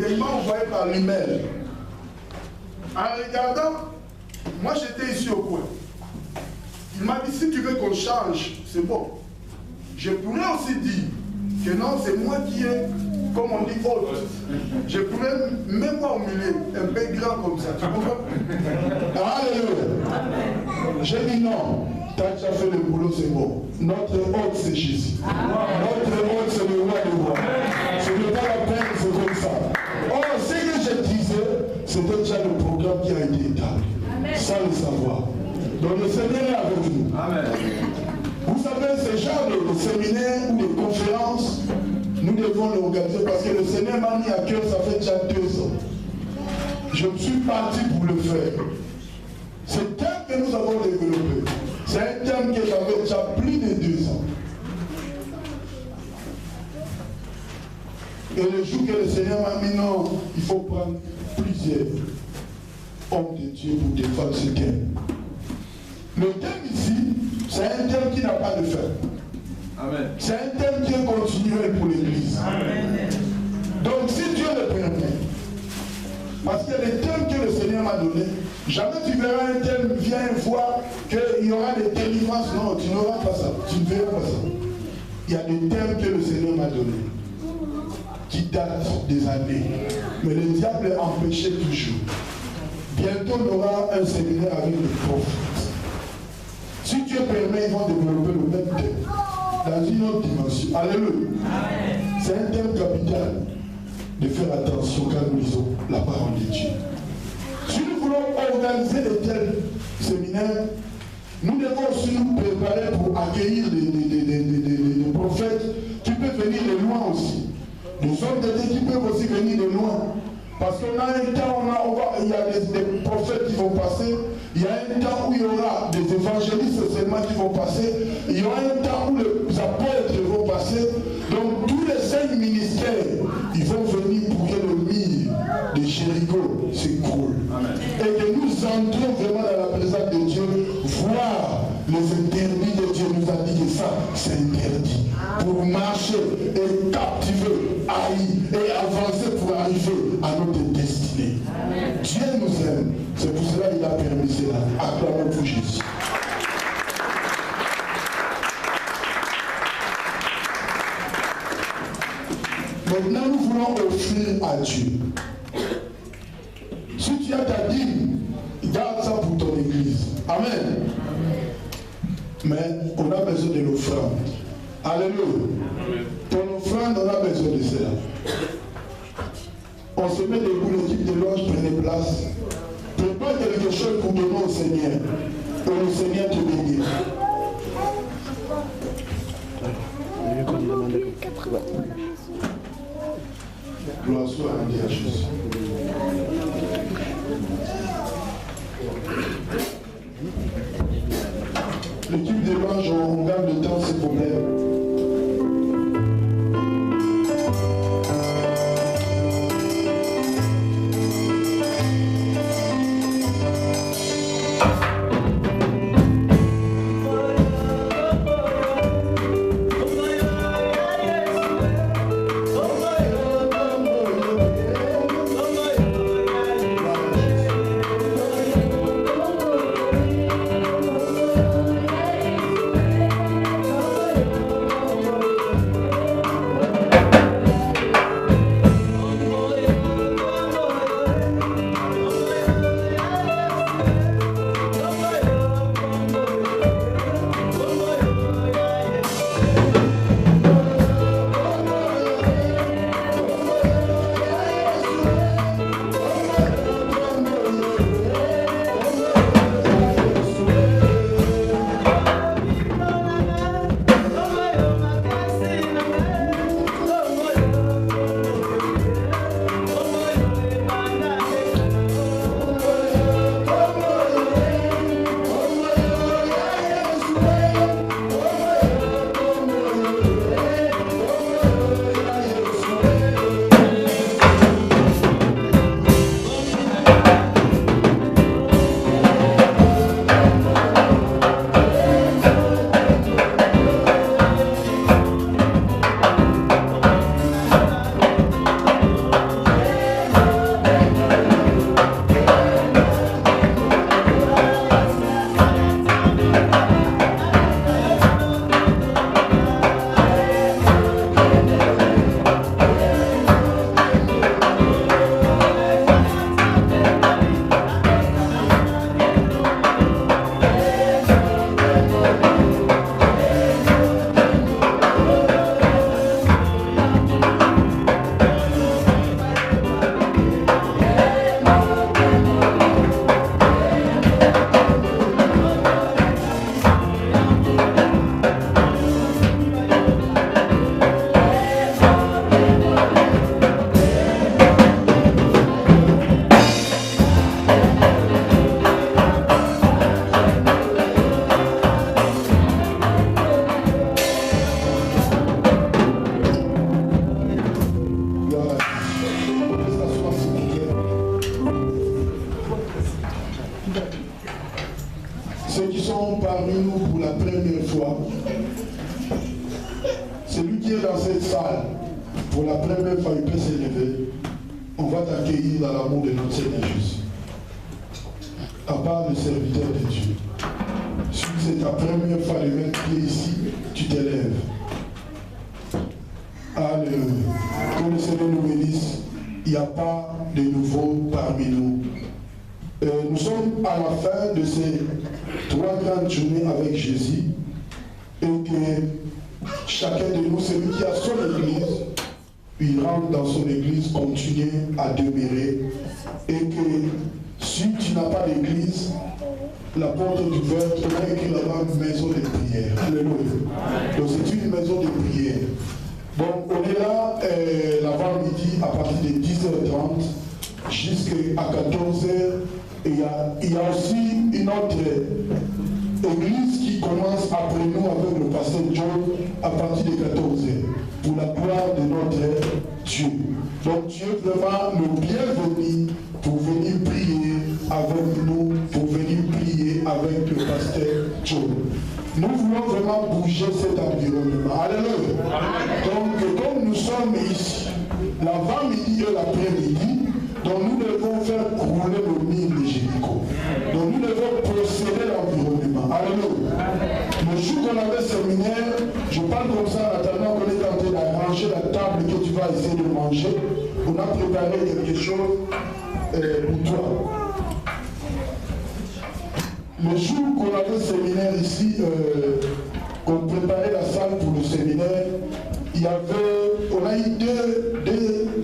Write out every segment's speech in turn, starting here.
Il m'a envoyé par l'email. En regardant, moi j'étais ici au coin. Il m'a dit, si tu veux qu'on change, c'est bon. Je pourrais aussi dire que non, c'est moi qui ai, comme on dit, haute. Je pourrais même pas au milieu, un peu grand comme ça. Tu comprends? Alléluia. J'ai dit non. Tu as déjà fait le boulot, c'est bon. Notre hôte, c'est Jésus. Notre hôte, c'est le roi des rois. Ce n'est pas la peine, c'est comme ça. Or, ce que je disais, c'était déjà le programme qui a été établi. Sans le savoir. Donc le Seigneur est avec nous. Amen. Vous savez, ce genre de séminaires ou de conférences, nous devons l'organiser parce que le Seigneur m'a mis à cœur, ça fait déjà 2 ans. Je me suis parti pour le faire. Ce thème que nous avons développé, c'est un thème que j'avais déjà plus de 2 ans. Et le jour que le Seigneur m'a mis, non, il faut prendre plusieurs hommes de Dieu pour défendre ce thème. Le thème ici, c'est un thème qui n'a pas de fin. Amen. C'est un thème qui est continuel pour l'Église. Donc si Dieu le permet, parce que les thèmes que le Seigneur m'a donné, jamais tu verras un thème, viens voir qu'il y aura des délivrances. Non, tu n'auras pas ça. Tu ne verras pas ça. Il y a des thèmes que le Seigneur m'a donnés, qui datent des années. Mais le diable empêchait toujours. Bientôt, on aura un séminaire avec les prophètes. Si Dieu permet, ils vont développer le même thème dans une autre dimension. Alléluia. C'est un thème capital de faire attention quand nous lisons la parole de Dieu. Si nous voulons organiser de tels séminaires, nous devons aussi nous préparer pour accueillir des prophètes qui peuvent venir de loin aussi. Des hommes de Dieu qui peuvent aussi venir de loin. Parce qu'on a un temps, il y a des prophètes qui vont passer, il y a un temps où il y aura des évangélistes seulement qui vont passer, il y aura un temps où les apôtres vont passer. Donc tous les 5 ministères, ils vont venir pour que le mur de Jéricho s'écroule. Et que nous entrons vraiment dans la présence de Dieu, voir les interdits de Dieu. Nous a dit que ça, c'est interdit. Pour marcher et captiver, haïr et avancer pour arriver à notre destinée. Amen. Dieu nous aime. C'est pour cela qu'il a permis cela. Acclamons pour Jésus. Maintenant, nous voulons offrir à Dieu. Si tu as ta dîme, garde ça pour ton église. Amen. Mais on a besoin de l'offrande. Alléluia. Ton offrande, on a besoin de cela. On se met debout, l'équipe de l'ange, prenez place. Prépare quelque chose pour donner au Seigneur. Et le Seigneur te bénit. Gloire soit rendue à Jésus. L'équipe de l'ange, on garde le temps, c'est problème. sont parmi nous pour la première fois, celui qui est dans cette salle, pour la première fois, il peut s'élever. On va t'accueillir dans l'amour de notre Seigneur Jésus. À part le serviteur de Dieu. Si c'est ta première fois de mettre pied ici, tu t'élèves. Alléluia. Que le Seigneur nous bénisse. Il n'y a pas de nouveau parmi nous. Nous sommes à la fin de ces 3 grandes journées avec Jésus. Et que chacun de nous, celui qui a son église, il rentre dans son église, continue à demeurer. Et que si tu n'as pas d'église, la porte est ouverte, on a écrit là-bas maison de prière. Alléluia. Donc c'est une maison de prière. Donc on est là l'avant-midi à partir de 10h30 jusqu'à 14h. Et il y a aussi une autre église qui commence après nous avec le pasteur John à partir de 14h. Pour la gloire de notre Dieu. Donc tu es vraiment le bienvenu pour venir prier avec nous, pour venir prier avec le pasteur John. Nous voulons vraiment bouger cet environnement. Alléluia. Donc comme nous sommes ici, l'avant-midi et l'après-midi, donc nous devons faire couler le mur de Jéricho. Donc nous devons procéder l'environnement. Alléluia. Le jour qu'on avait séminaire, je parle comme ça en attendant qu'on est en train d'arranger la table que tu vas essayer de manger. On a préparé quelque chose pour toi. Le jour qu'on avait séminaire ici, qu'on préparait la salle pour le séminaire, on a eu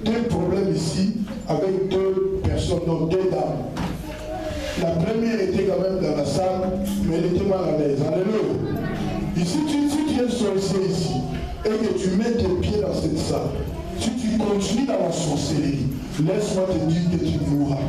deux problèmes ici avec 2 personnes, donc 2 dames. La première était quand même dans la salle, mais elle était mal à l'aise. Alléluia. Ici, si tu es sorcier ici, et que tu mets tes pieds dans cette salle, si tu continues dans la sorcellerie, laisse-moi te dire que tu mourras.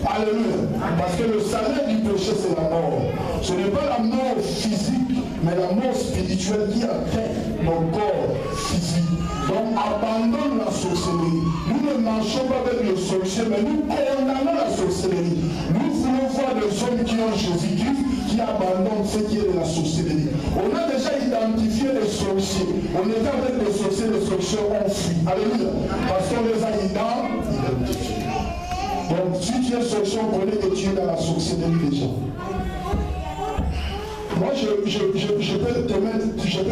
Alléluia. Parce que le salaire du péché, c'est la mort. Ce n'est pas la mort physique, mais la mort spirituelle qui atteint mon corps physique. Donc abandonne la sorcellerie. Nous ne marchons pas avec le sorcier, mais nous condamnons la sorcellerie. Nous voulons voir des hommes qui ont Jésus-Christ, qui abandonnent ce qui est de la sorcellerie. On a déjà identifié les sorciers. On était avec les sorciers ont fui. Alléluia. Parce qu'on les a identifiés. Donc si tu es sorcier, on connaît que tu es dans la sorcellerie déjà. Moi, je peux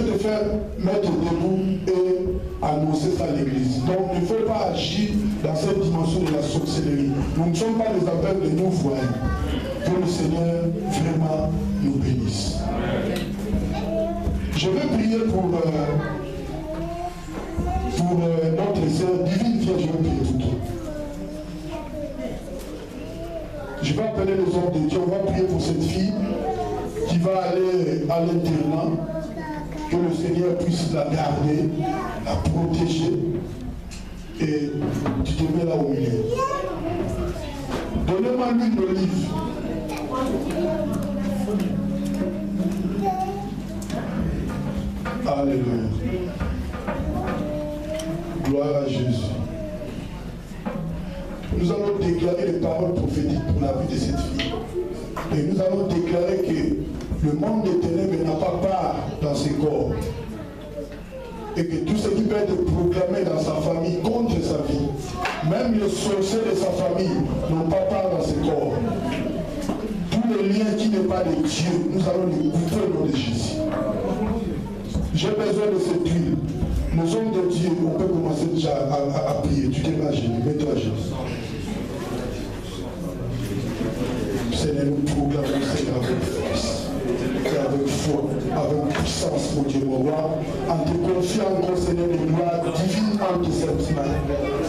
te faire mettre debout et annoncer ça à l'église. Donc, il ne faut pas agir dans cette dimension de la sorcellerie. Nous ne sommes pas des appels de nous voyants. Que le Seigneur vraiment nous bénisse. Je vais prier pour notre sœur divine Vierge. Je vais prier pour toi. Je vais appeler les hommes de Dieu. On va prier pour cette fille qui va aller à l'internat, que le Seigneur puisse la garder, la protéger, et tu te mets là au milieu. Donnez-moi l'huile d'olive. Alléluia. Gloire à Jésus. Nous allons déclarer les paroles prophétiques pour la vie de cette fille. Et nous allons déclarer que le monde des ténèbres n'a pas part dans ses corps. Et que tout ce qui peut être proclamé dans sa famille contre sa vie, même les sorciers de sa famille n'ont pas part dans ses corps. Tous les liens qui n'est pas de Dieu, nous allons les couper au nom de Jésus. J'ai besoin de cette huile. Les hommes de Dieu, on peut commencer déjà à prier. Tu t'es pas gêné, mets-toi à genoux. Seigneur, nous proclamons, Seigneur, avec force, et avec foi, avec puissance, mon Dieu, mon roi, en te confiant encore, Seigneur, de gloire divine entre cette main.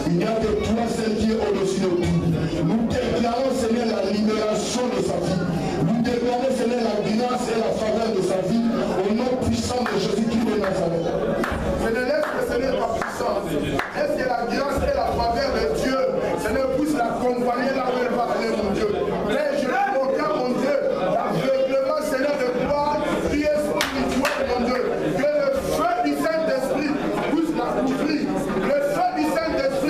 Il n'y a que toi, celle qui est au-dessus de tout. Nous déclarons, Seigneur, la libération de sa vie. Nous déclarons, Seigneur, la grâce et la faveur de sa vie, au nom puissant de Jésus-Christ de Nazareth. Seigneur, laisse que Seigneur ta puissance, laisse que la grâce et la faveur de Dieu, Seigneur, puisse l'accompagner là où elle va aller, mon Dieu. Mais je proclame, mon Dieu, l'aveuglement, Seigneur, de gloire, qui est spirituel, mon Dieu. Que le feu du Saint-Esprit puisse la couvrir. Le feu du Saint-Esprit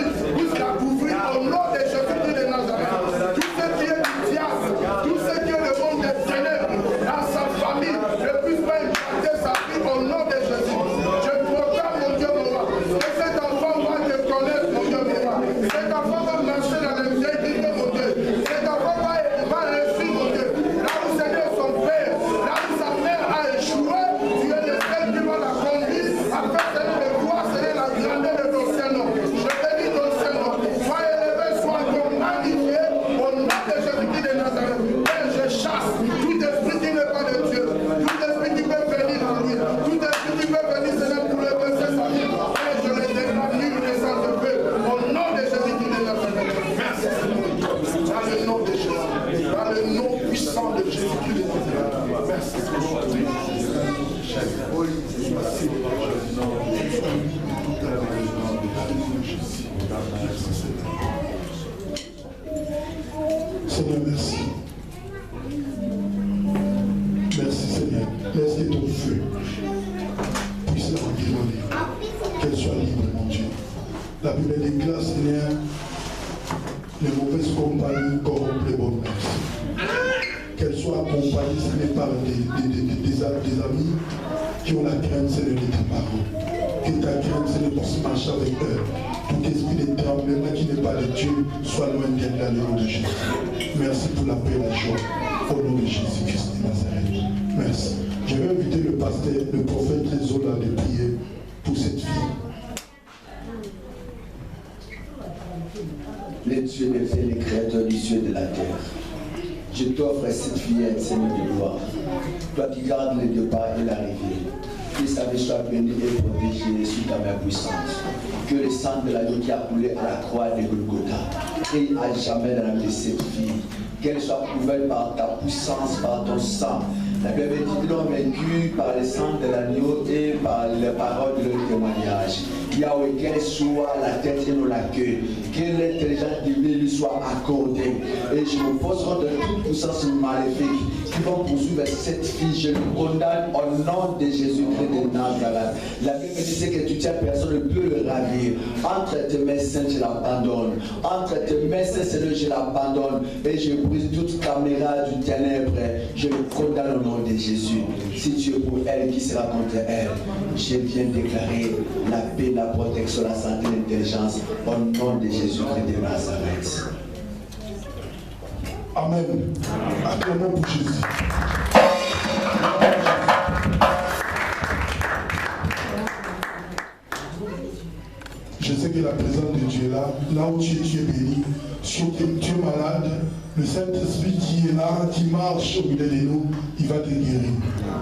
Seigneur, merci. Merci Seigneur. Laisse que ton feu puisse l'environner. Qu'elle soit libre, mon Dieu. La Bible déclare, Seigneur, les mauvaises compagnies corrompent les bonnes mœurs. Qu'elle soit accompagnée, Seigneur, par des amis qui ont la crainte, Seigneur, de ta parole. Que ta crainte, Seigneur, puisse marcher avec eux. Tout esprit de tremblement qui n'est pas de Dieu soit loin d'elle dans le nom de Jésus. Merci pour la paix et la joie. Au nom de Jésus-Christ de Nazareth. Merci. Je vais inviter le pasteur, le prophète Zola de prier pour cette fille. Les dieux des cieux, les créateurs du ciel et de la terre. Je t'offre cette fillette, Seigneur de gloire. Toi qui gardes les départs et l'arrivée. Que sa vie soit bénie et protégée sous ta main puissante. Que le sang de l'agneau qui a coulé à la croix de Golgotha brille à jamais dans la vie de cette fille. Qu'elle soit couverte par ta puissance, par ton sang. La Bible dit qu'ils l'ont vaincu par le sang de l'agneau et par les paroles de leur témoignage. Yahweh, qu'elle soit la tête et non la queue. Que l'intelligence divine lui soit accordée. Et je me pose contre toute puissance maléfique qui vont poursuivre cette fille. Je le condamne au nom de Jésus-Christ de Nazareth. La Bible dit que tu tiens, personne ne peut le ravir. Entre tes mains saintes, je l'abandonne. Entre tes mains saintes, Seigneur, je l'abandonne. Et je brise toute caméra du ténèbre. Je le condamne au nom de Jésus. Si tu es pour elle, qui sera contre elle? Je viens déclarer la paix, la protection, la santé, l'intelligence au nom de Jésus-Christ de Nazareth. Amen. Acclamons pour Jésus. Je sais que la présence de Dieu est là. Là où tu es béni. Si tu es malade, le Saint-Esprit qui est là, qui marche au milieu de nous, il va te guérir.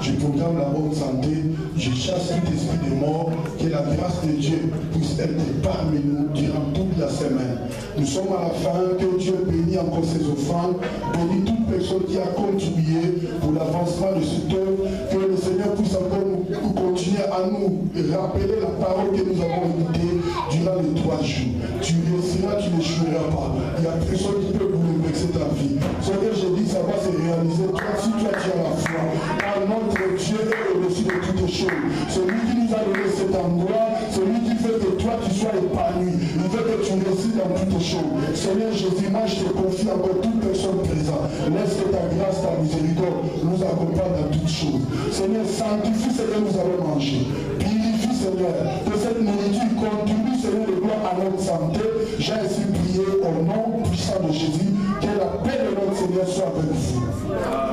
Je proclame la bonne santé, je chasse tout esprit de mort, que la grâce de Dieu puisse être parmi nous durant toute la semaine. Nous sommes à la fin, que Dieu bénisse encore ses offrandes, bénisse toute personne qui a contribué pour l'avancement de cette œuvre, que le Seigneur puisse encore nous continuer à nous rappeler la parole que nous avons écoutée durant les 3 jours. Tu réussiras, tu n'échoueras pas. Il n'y a personne qui peut bouleverser ta vie. Ce que je dis, ça va se réaliser. Toi, si toi tu as la foi, car notre Dieu est au-dessus de toutes choses. Celui qui nous a donné cet endroit, celui qui veut que toi tu sois épanoui, il veut que tu réussisses dans toutes choses. Seigneur Jésus, moi je te confie encore toute personne présente. Laisse que ta grâce, ta miséricorde nous accompagne dans toutes choses. Seigneur, sanctifie ce que nous allons manger. Purifie, Seigneur, que cette nourriture contribue, Seigneur, de gloire à notre santé. J'ai ainsi prié au nom puissant de Jésus. Que la paix de notre Seigneur soit avec vous.